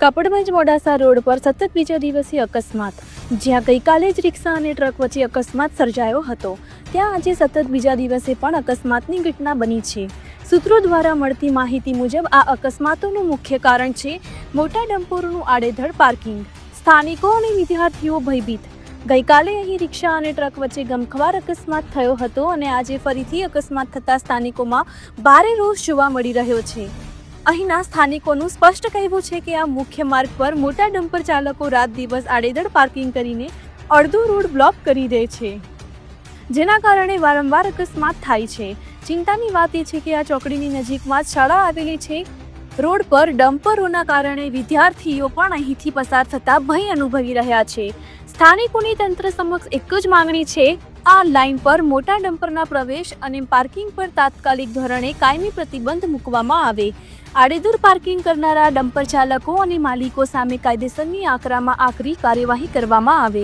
કાપડગંજ Modasa road પર સતત બીજા દિવસે અકસ્માત। જ્યાં ગઈકાલે જ રિક્ષા અને ટ્રક વચ્ચે અકસ્માત સર્જાયો હતો, ત્યાં આજે સતત બીજા દિવસે પણ અકસ્માતની ઘટના બની છે। સૂત્રો દ્વારા મળતી માહિતી મુજબ આ અકસ્માતોનું મુખ્ય કારણ છે મોટા ડમ્પરોનું આડેધડ પાર્કિંગ। સ્થાનિકો અને વિદ્યાર્થીઓ ભયભીત। ગઈકાલે અહીં રિક્ષા અને ટ્રક વચ્ચે ગમખ્વાર અકસ્માત થયો હતો અને આજે ફરીથી અકસ્માત થતાં સ્થાનિકોમાં ભારે રોષ જોવા મળી રહ્યો છે। અહીંના સ્થાનિકોનું સ્પષ્ટ કહેવું છે કે આ મુખ્ય માર્ગ પર મોટા ડમ્પર ચાલકો રાત દિવસ આડેધડ પાર્કિંગ કરીને અડધો રોડ બ્લોક કરી દે છે, જેના કારણે વારંવાર અકસ્માત થાય છે। ચિંતાની વાત એ છે કે આ ચોકડીની નજીકમાં જ શાળા આવેલી છે। રોડ પર ડમ્પરોના કારણે વિદ્યાર્થીઓ પણ અહીંથી પસાર થતા ભય અનુભવી રહ્યા છે। સ્થાનિકોની તંત્ર સમક્ષ એક જ માંગણી છે, આ લાઇન પર મોટા ડમ્પરના પ્રવેશ અને પાર્કિંગ પર તાત્કાલિક ધોરણે કાયમી પ્રતિબંધ મૂકવામાં આવે। આડેધડ પાર્કિંગ કરનારા ડમ્પર ચાલકો અને માલિકો સામે કાયદેસરની આકરામાં આકરી કાર્યવાહી કરવામાં આવે।